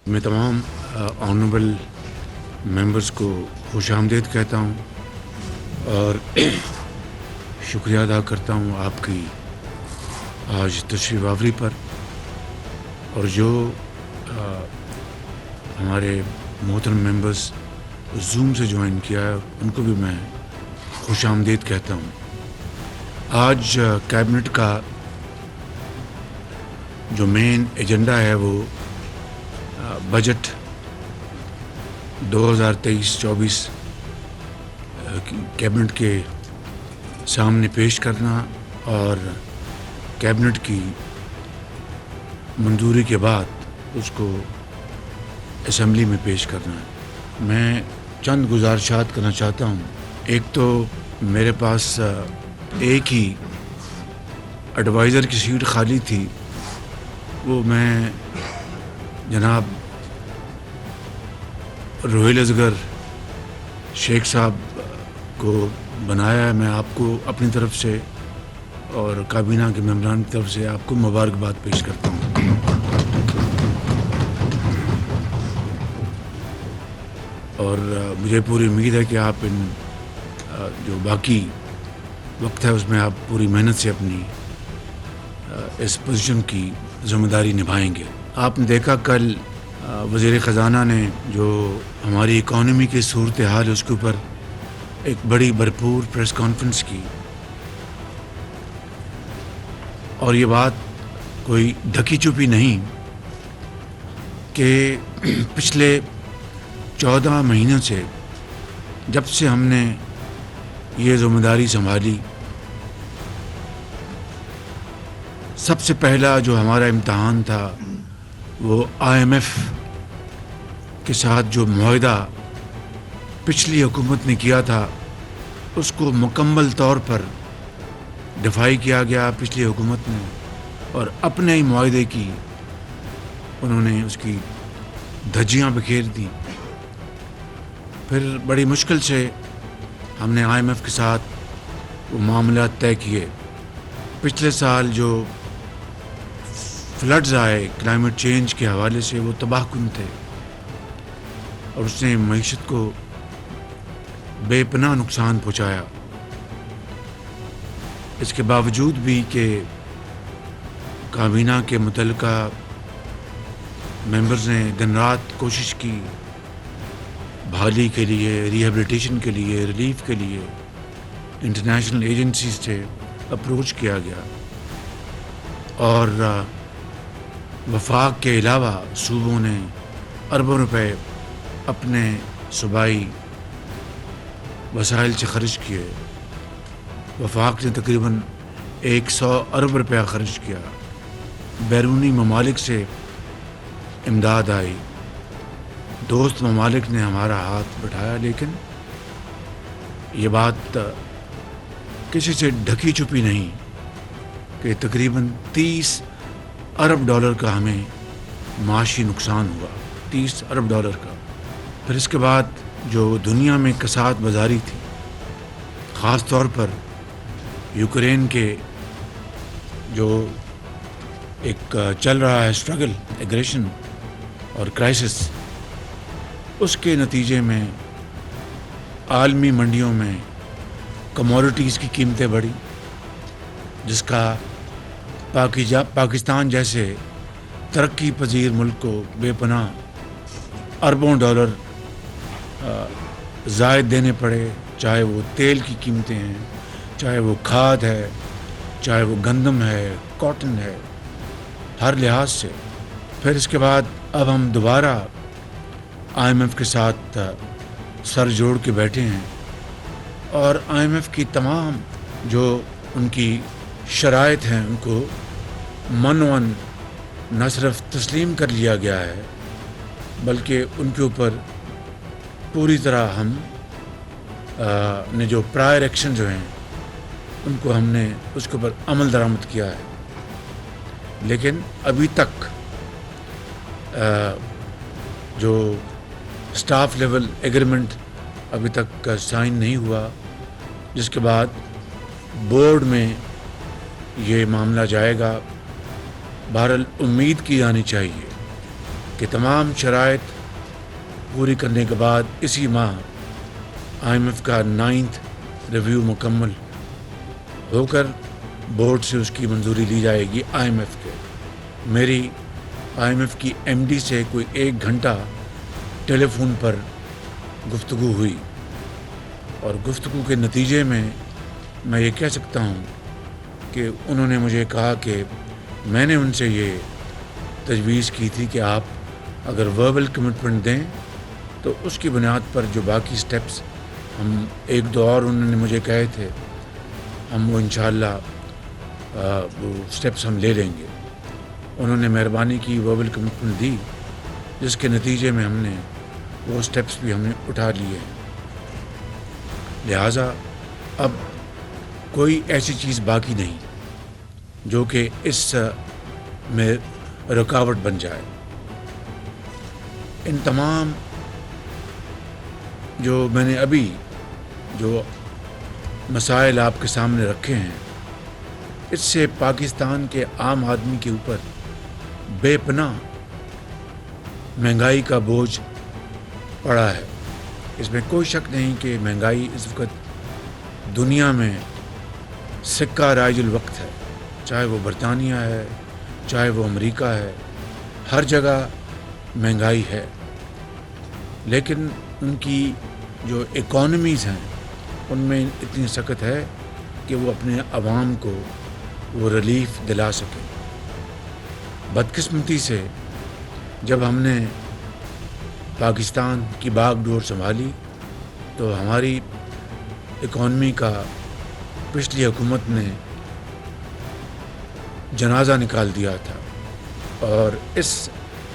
میں تمام honourable members کو خوش آمدید کہتا ہوں اور شکریہ ادا کرتا ہوں آپ کی آج تشریف آوری پر، اور جو ہمارے محترم ممبرس زوم سے جوائن کیا ہے ان کو بھی میں خوش آمدید کہتا ہوں۔ آج کیبنٹ کا جو مین ایجنڈا ہے وہ بجٹ 2023-24 کیبنٹ کے سامنے پیش کرنا اور کیبنٹ کی منظوری کے بعد اس کو اسمبلی میں پیش کرنا ہے۔ میں چند گزارشات کرنا چاہتا ہوں۔ ایک تو میرے پاس ایک ہی ایڈوائزر کی سیٹ خالی تھی، وہ میں جناب روہیل اصغر شیخ صاحب کو بنایا ہے۔ میں آپ کو اپنی طرف سے اور کابینہ کے ممبران کی طرف سے آپ کو مبارکباد پیش کرتا ہوں۔ اور مجھے پوری امید ہے کہ آپ ان جو باقی وقت ہے اس میں آپ پوری محنت سے اپنی اس پوزیشن کی ذمہ داری نبھائیں گے۔ آپ نے دیکھا کل وزیر خزانہ نے جو ہماری اکانومی کی صورتحال ہے اس کے اوپر ایک بڑی بھرپور پریس کانفرنس کی، اور یہ بات کوئی ڈھکی چھپی نہیں کہ پچھلے 14 مہینوں سے جب سے ہم نے یہ ذمہ داری سنبھالی، سب سے پہلا جو ہمارا امتحان تھا وہ IMF کے ساتھ جو معاہدہ پچھلی حکومت نے کیا تھا اس کو مکمل طور پر دفاعی کیا گیا پچھلی حکومت نے، اور اپنے ہی معاہدے کی انہوں نے اس کی دھجیاں بکھیر دیں۔ پھر بڑی مشکل سے ہم نے IMF کے ساتھ وہ معاملات طے کیے۔ پچھلے سال جو فلڈز آئے کلائمیٹ چینج کے حوالے سے وہ تباہ کن تھے، اور اس نے معیشت کو بے پناہ نقصان پہنچایا۔ اس کے باوجود بھی کہ کابینہ کے متعلقہ ممبرز نے دن رات کوشش کی، بحالی کے لیے، ریہیبلیٹیشن کے لیے، ریلیف کے لیے انٹرنیشنل ایجنسیز سے اپروچ کیا گیا، اور وفاق کے علاوہ صوبوں نے اربوں روپے اپنے صوبائی وسائل سے خرچ کیے۔ وفاق نے تقریباً 100 ارب روپیہ خرچ کیا۔ بیرونی ممالک سے امداد آئی، دوست ممالک نے ہمارا ہاتھ بٹھایا، لیکن یہ بات کسی سے ڈھکی چھپی نہیں کہ تقریباً 30 ارب ڈالر کا ہمیں معاشی نقصان ہوا، 30 ارب ڈالر کا۔ پھر اس کے بعد جو دنیا میں کساد بازاری تھی، خاص طور پر یوکرین کے جو ایک چل رہا ہے اسٹرگل، ایگریشن اور کرائسس، اس کے نتیجے میں عالمی منڈیوں میں کموڈٹیز کی قیمتیں بڑھی، جس کا پاکستان جیسے ترقی پذیر ملک کو بے پناہ اربوں ڈالر زائد دینے پڑے، چاہے وہ تیل کی قیمتیں ہیں، چاہے وہ کھاد ہے، چاہے وہ گندم ہے، کاٹن ہے، ہر لحاظ سے۔ پھر اس کے بعد اب ہم دوبارہ IMF کے ساتھ سر جوڑ کے بیٹھے ہیں، اور IMF کی تمام جو ان کی شرائط ہیں ان کو منوان نہ صرف تسلیم کر لیا گیا ہے، بلکہ ان کے اوپر پوری طرح ہم نے جو پرائر ایکشن جو ہیں ان کو ہم نے اس کے اوپر عمل درآمد کیا ہے۔ لیکن ابھی تک جو سٹاف لیول ایگریمنٹ ابھی تک سائن نہیں ہوا، جس کے بعد بورڈ میں یہ معاملہ جائے گا۔ بہرحال امید کی جانی چاہیے کہ تمام شرائط پوری کرنے کے بعد اسی ماہ IMF کا 9th ریویو مکمل ہو کر بورڈ سے اس کی منظوری لی جائے گی IMF کے. میری IMF کی MD سے کوئی 1 گھنٹہ ٹیلی فون پر گفتگو ہوئی اور گفتگو کے نتیجے میں یہ کہہ سکتا ہوں کہ انہوں نے مجھے کہا کہ میں نے ان سے یہ تجویز کی تھی کہ آپ اگر وربل کمٹمنٹ دیں تو اس کی بنیاد پر جو باقی سٹیپس ہم 1-2 اور انہوں نے مجھے کہے تھے ہم وہ انشاءاللہ وہ سٹیپس ہم لے لیں گے. انہوں نے مہربانی کی وربل کمٹمنٹ دی جس کے نتیجے میں ہم نے وہ سٹیپس بھی ہم نے اٹھا لیے ہیں. لہٰذا اب کوئی ایسی چیز باقی نہیں جو کہ اس میں رکاوٹ بن جائے. ان تمام جو میں نے ابھی جو مسائل آپ کے سامنے رکھے ہیں اس سے پاکستان کے عام آدمی کے اوپر بے پناہ مہنگائی کا بوجھ پڑا ہے. اس میں کوئی شک نہیں کہ مہنگائی اس وقت دنیا میں سکہ رائج الوقت ہے. چاہے وہ برطانیہ ہے, چاہے وہ امریکہ ہے, ہر جگہ مہنگائی ہے. لیکن ان کی جو اکانومیز ہیں ان میں اتنی سخت ہے کہ وہ اپنے عوام کو وہ ریلیف دلا سکے. بدقسمتی سے جب ہم نے پاکستان کی باغ ڈور سنبھالی تو ہماری اکانومی کا پچھلی حکومت نے جنازہ نکال دیا تھا اور اس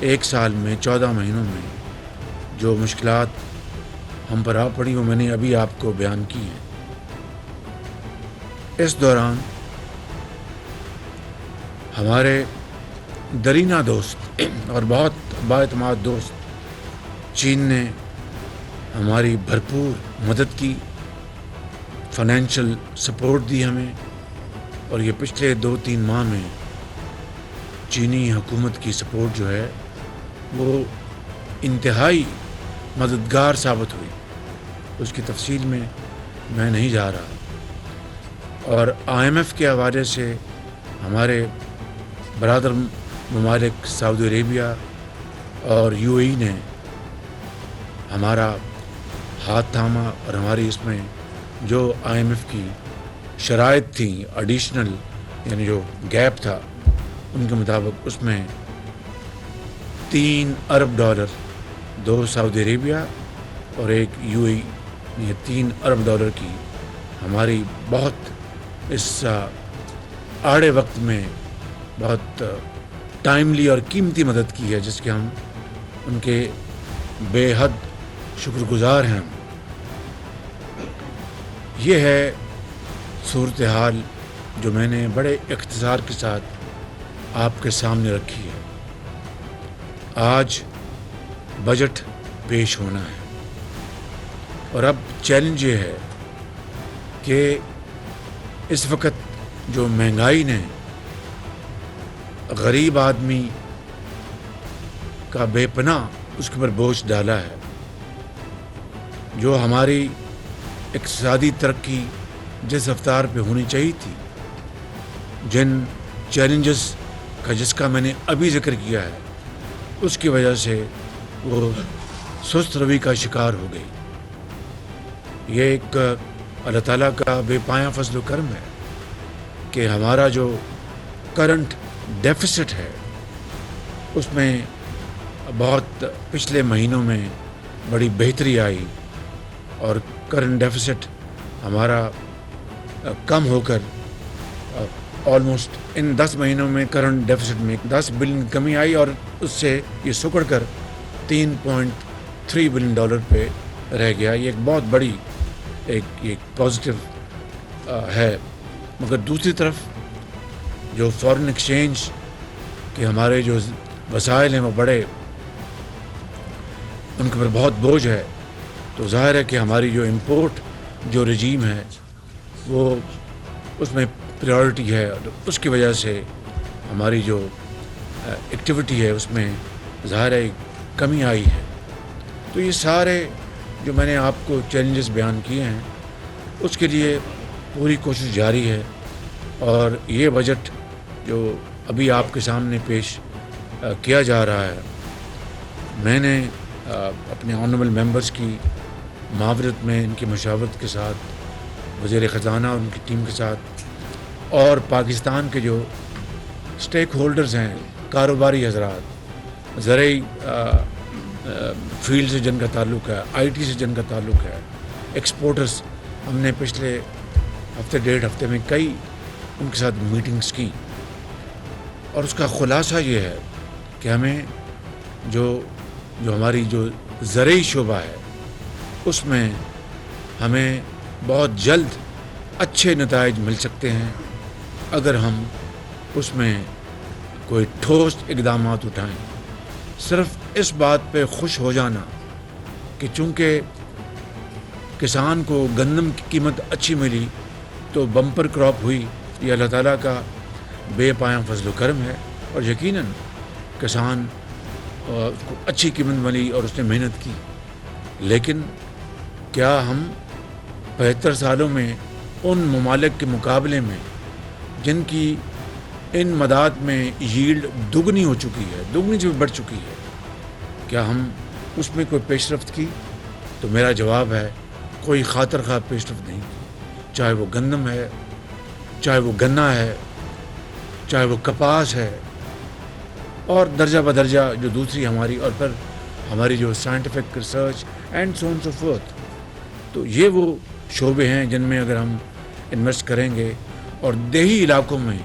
1 سال میں 14 مہینوں میں جو مشکلات ہم پر آ پڑی وہ میں نے ابھی آپ کو بیان کی ہیں. اس دوران ہمارے درینہ دوست اور بہت بااعتماد دوست چین نے ہماری بھرپور مدد کی, فائنینشیل سپورٹ دی ہمیں, اور یہ پچھلے 2-3 ماہ میں چینی حکومت کی سپورٹ جو ہے وہ انتہائی مددگار ثابت ہوئی. اس کی تفصیل میں نہیں جا رہا. اور IMF کے حوالے سے ہمارے برادر ممالک سعودی عربیہ اور UAE نے ہمارا ہاتھ تھاما اور ہماری اس میں جو IMF کی شرائط تھیں ایڈیشنل یعنی جو گیپ تھا ان کے مطابق اس میں $3 ارب 2 سعودی عربیہ اور 1 UAE یہ $3 ارب کی ہماری بہت اس آڑے وقت میں بہت ٹائملی اور قیمتی مدد کی ہے جس کے ہم ان کے بے حد شکر گزار ہیں. یہ ہے صورتحال جو میں نے بڑے اختصار کے ساتھ آپ کے سامنے رکھی ہے. آج بجٹ پیش ہونا ہے اور اب چیلنج یہ ہے کہ اس وقت جو مہنگائی نے غریب آدمی کا بے پناہ اس کے اوپر بوجھ ڈالا ہے, جو ہماری اقتصادی ترقی جس رفتار پہ ہونی چاہیے تھی, جن چیلنجز کا جس کا میں نے ابھی ذکر کیا ہے اس کی وجہ سے وہ سست روی کا شکار ہو گئی. یہ ایک اللہ تعالیٰ کا بے پایاں فضل و کرم ہے کہ ہمارا جو کرنٹ ڈیفیسٹ ہے اس میں بہت پچھلے مہینوں میں بڑی بہتری آئی اور کرنٹ ڈیفیسٹ ہمارا کم ہو کر آلموسٹ ان 10 مہینوں میں کرنٹ ڈیفیسٹ میں 10 بلین کمی آئی اور اس سے یہ سکڑ کر $3.3 بلین پہ رہ گیا. یہ ایک بہت بڑی ایک پازیٹیو ہے. مگر دوسری طرف جو فارن ایکسچینج کے ہمارے جو وسائل ہیں وہ بڑے ان کے پر بہت بوجھ ہے, تو ظاہر ہے کہ ہماری جو امپورٹ جو رجیم ہے وہ اس میں پریورٹی ہے اور اس کی وجہ سے ہماری جو ایکٹیویٹی ہے اس میں ظاہر ہے کمی آئی ہے. تو یہ سارے جو میں نے آپ کو چیلنجز بیان کیے ہیں اس کے لیے پوری کوشش جاری ہے. اور یہ بجٹ جو ابھی آپ کے سامنے پیش کیا جا رہا ہے، میں نے اپنے آنریبل ممبرز کی معاونت میں، ان کی مشاورت کے ساتھ، وزیر خزانہ اور ان کی ٹیم کے ساتھ، اور پاکستان کے جو اسٹیک ہولڈرز ہیں، کاروباری حضرات، زرعی فیلڈ سے جن کا تعلق ہے، آئی ٹی سے جن کا تعلق ہے، ایکسپورٹرز، ہم نے پچھلے ہفتے ڈیڑھ ہفتے میں کئی ان کے ساتھ میٹنگز کی. اور اس کا خلاصہ یہ ہے کہ ہمیں جو ہماری جو زرعی شعبہ ہے اس میں ہمیں بہت جلد اچھے نتائج مل سکتے ہیں اگر ہم اس میں کوئی ٹھوس اقدامات اٹھائیں. صرف اس بات پہ خوش ہو جانا کہ چونکہ کسان کو گندم کی قیمت اچھی ملی تو بمپر کراپ ہوئی، یہ اللہ تعالیٰ کا بے پایاں فضل و کرم ہے. اور یقیناً کسان اس کو اچھی قیمت ملی اور اس نے محنت کی. لیکن کیا ہم 75 سالوں میں ان ممالک کے مقابلے میں جن کی ان مدات میں ییلڈ دگنی ہو چکی ہے، دگنی سے بڑھ چکی ہے، کیا ہم اس میں کوئی پیش رفت کی؟ تو میرا جواب ہے کوئی خاطر خواہ پیش رفت نہیں کی. چاہے وہ گندم ہے، چاہے وہ گنا ہے، چاہے وہ کپاس ہے، اور درجہ بدرجہ جو دوسری ہماری، اور پھر ہماری جو scientific research and so on so forth. تو یہ وہ شعبے ہیں جن میں اگر ہم انویسٹ کریں گے، اور دیہی علاقوں میں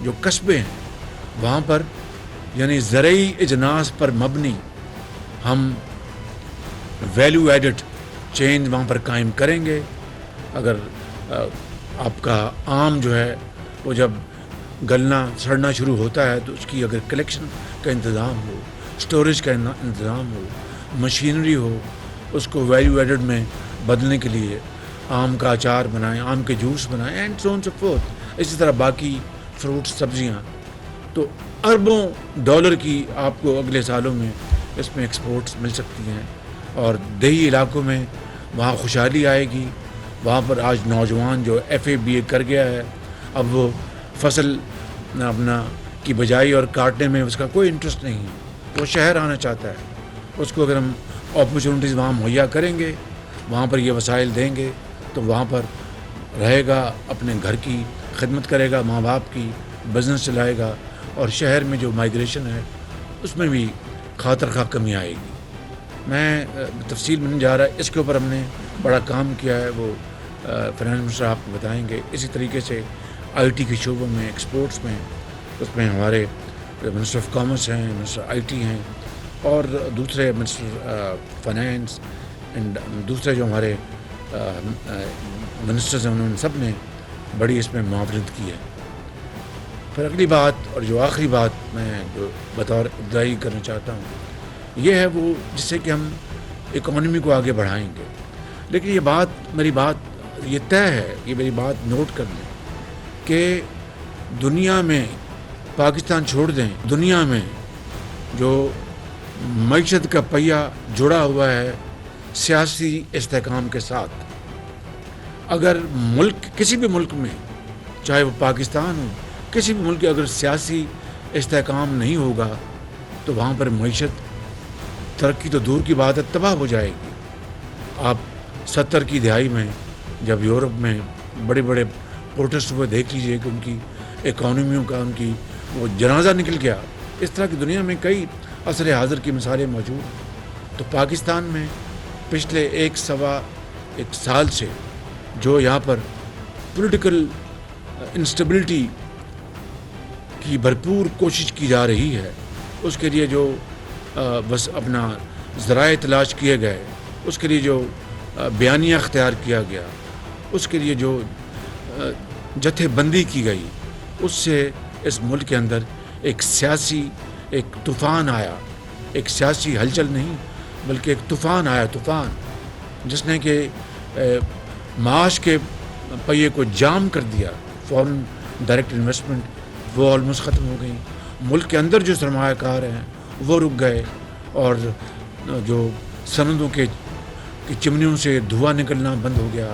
جو قصبے ہیں وہاں پر یعنی زرعی اجناس پر مبنی ہم ویلیو ایڈڈ چین وہاں پر قائم کریں گے. اگر آپ کا آم جو ہے وہ جب گلنا سڑنا شروع ہوتا ہے تو اس کی اگر کلیکشن کا انتظام ہو، سٹوریج کا انتظام ہو، مشینری ہو، اس کو ویلیو ایڈڈ میں بدلنے کے لیے آم کا اچار بنائیں، آم کے جوس بنائیں، and so on so forth. اسی طرح باقی فروٹس، سبزیاں، تو اربوں ڈالر کی آپ کو اگلے سالوں میں اس میں ایکسپورٹس مل سکتی ہیں. اور دیہی علاقوں میں وہاں خوشحالی آئے گی. وہاں پر آج نوجوان جو FA BA کر گیا ہے، اب وہ فصل اپنا کی بجائی اور کاٹنے میں اس کا کوئی انٹرسٹ نہیں ہے، وہ شہر آنا چاہتا ہے. اس کو اگر ہم اپرچونیٹیز وہاں مہیا کریں گے، وہاں پر یہ وسائل دیں گے تو وہاں پر رہے گا، اپنے گھر کی خدمت کرے گا، ماں باپ کی، بزنس چلائے گا. اور شہر میں جو مائیگریشن ہے اس میں بھی خاطر خواہ کمی آئے گی. میں تفصیل میں نہیں جا رہا، اس کے اوپر ہم نے بڑا کام کیا ہے، وہ فائنانس منسٹر آپ کو بتائیں گے. اسی طریقے سے IT کے شعبوں میں، ایکسپورٹس میں، اس میں ہمارے منسٹر آف کامرس ہیں، منسٹر IT ہیں، اور دوسرے منسٹر فائنانس اینڈ دوسرے جو ہمارے منسٹرز ہیں، انہوں نے سب نے بڑی اس میں معاونت کی ہے. پھر اگلی بات اور جو آخری بات میں جو بطور ابتدائی کرنا چاہتا ہوں یہ ہے وہ جس سے کہ ہم اکانومی کو آگے بڑھائیں گے. لیکن میری بات یہ طے ہے، یہ میری بات نوٹ کر لیں کہ دنیا میں، پاکستان چھوڑ دیں، دنیا میں جو معیشت کا پہیہ جڑا ہوا ہے سیاسی استحکام کے ساتھ، اگر ملک، کسی بھی ملک میں، چاہے وہ پاکستان ہو، کسی بھی ملک کے اگر سیاسی استحکام نہیں ہوگا تو وہاں پر معیشت، ترقی تو دور کی بات ہے، تباہ ہو جائے گی. آپ 70 کی دہائی میں جب یورپ میں بڑے بڑے پروٹیسٹ ہوئے، دیکھ لیجئے کہ ان کی اکانومیوں کا ان کی وہ جنازہ نکل گیا. اس طرح کی دنیا میں کئی عصر حاضر کی مثالیں موجود ہیں. تو پاکستان میں پچھلے ایک سال سے جو یہاں پر پولیٹیکل انسٹیبلٹی کی بھرپور کوشش کی جا رہی ہے، اس کے لیے جو بس اپنا ذرائع تلاش کیے گئے، اس کے لیے جو بیانیہ اختیار کیا گیا، اس کے لیے جو جتھے بندی کی گئی، اس سے اس ملک کے اندر ایک سیاسی طوفان آیا. ایک سیاسی ہلچل نہیں بلکہ ایک طوفان آیا، طوفان جس نے کہ معاش کے پہیے کو جام کر دیا. فورن ڈائریکٹ انویسٹمنٹ وہ آلموسٹ ختم ہو گئی. ملک کے اندر جو سرمایہ کار ہیں وہ رک گئے، اور جو سندوں کی چمنیوں سے دھواں نکلنا بند ہو گیا،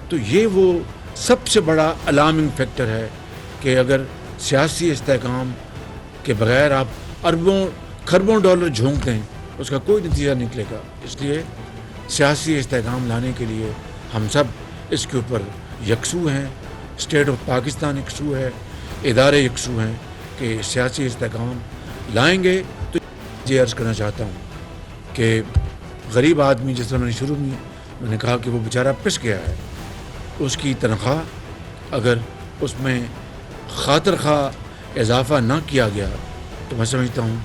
تو یہ وہ سب سے بڑا الارمنگ فیکٹر ہے کہ اگر سیاسی استحکام کے بغیر آپ اربوں کھربوں ڈالر جھونک دیں اس کا کوئی نتیجہ نکلے گا. اس لیے سیاسی استحکام لانے کے لیے ہم سب اس کے اوپر یکسو ہیں. اسٹیٹ آف پاکستان یکسو ہے، ادارے یکسو ہیں کہ سیاسی استحکام لائیں گے. تو یہ عرض کرنا چاہتا ہوں کہ غریب آدمی، جس طرح میں نے شروع میں نے کہا کہ وہ بیچارہ پس گیا ہے، اس کی تنخواہ اگر اس میں خاطر خواہ اضافہ نہ کیا گیا تو میں سمجھتا ہوں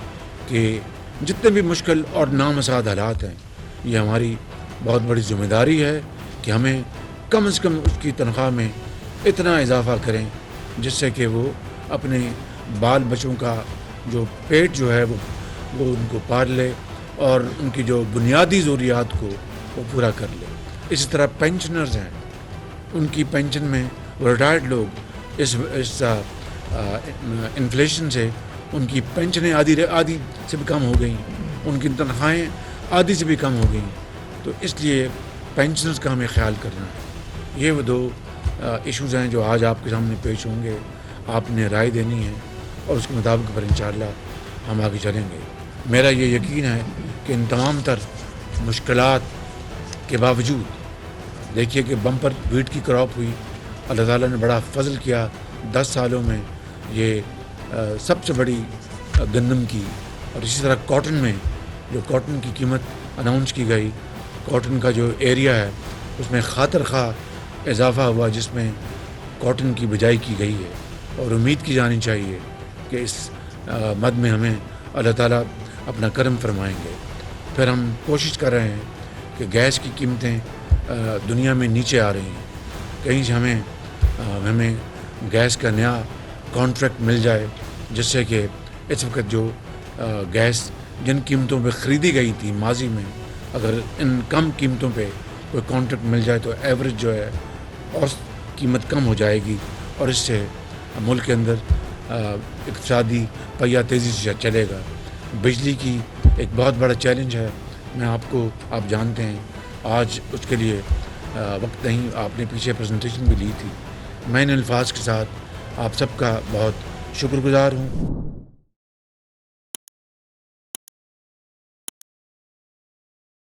کہ جتنے بھی مشکل اور نامساعد حالات ہیں، یہ ہماری بہت بڑی ذمہ داری ہے کہ ہمیں کم از کم اس کی تنخواہ میں اتنا اضافہ کریں جس سے کہ وہ اپنے بال بچوں کا جو پیٹ جو ہے وہ ان کو پال لے اور ان کی جو بنیادی ضروریات کو وہ پورا کر لے. اسی طرح پینشنرز ہیں، ان کی پینشن میں ریٹائرڈ لوگ اس انفلیشن سے ان کی پینشنیں آدھی سے بھی کم ہو گئیں، ان کی تنخواہیں آدھی سے بھی کم ہو گئیں. تو اس لیے پینشنرز کا ہمیں خیال کرنا ہے. یہ وہ دو ایشوز ہیں جو آج آپ کے سامنے پیش ہوں گے. آپ نے رائے دینی ہے اور اس کے مطابق پر انشاءاللہ ہم آگے چلیں گے. میرا یہ یقین ہے کہ ان تمام تر مشکلات کے باوجود دیکھیے کہ بمپر ویٹ کی کراپ ہوئی، اللہ تعالیٰ نے بڑا فضل کیا. 10 سالوں میں یہ سب سے بڑی گندم کی، اور اسی طرح کاٹن میں جو کاٹن کی قیمت اناؤنس کی گئی، کاٹن کا جو ایریا ہے اس میں خاطر خواہ اضافہ ہوا جس میں کاٹن کی بجائی کی گئی ہے. اور امید کی جانی چاہیے کہ اس مد میں ہمیں اللہ تعالیٰ اپنا کرم فرمائیں گے. پھر ہم کوشش کر رہے ہیں کہ گیس کی قیمتیں دنیا میں نیچے آ رہی ہیں، کہیں سے ہمیں گیس کا نیا کانٹریکٹ مل جائے جس سے کہ اس وقت جو گیس جن قیمتوں پہ خریدی گئی تھی ماضی میں، اگر ان کم قیمتوں پہ کوئی کانٹریکٹ مل جائے تو ایوریج جو ہے اوسط قیمت کم ہو جائے گی اور اس سے ملک کے اندر اقتصادی پہیہ تیزی سے چلے گا. بجلی کی ایک بہت بڑا چیلنج ہے، آپ جانتے ہیں. آج اس کے لیے وقت نہیں، آپ نے پیچھے پریزنٹیشن بھی لی تھی. میں ان الفاظ کے ساتھ آپ سب کا بہت شکر گزار ہوں.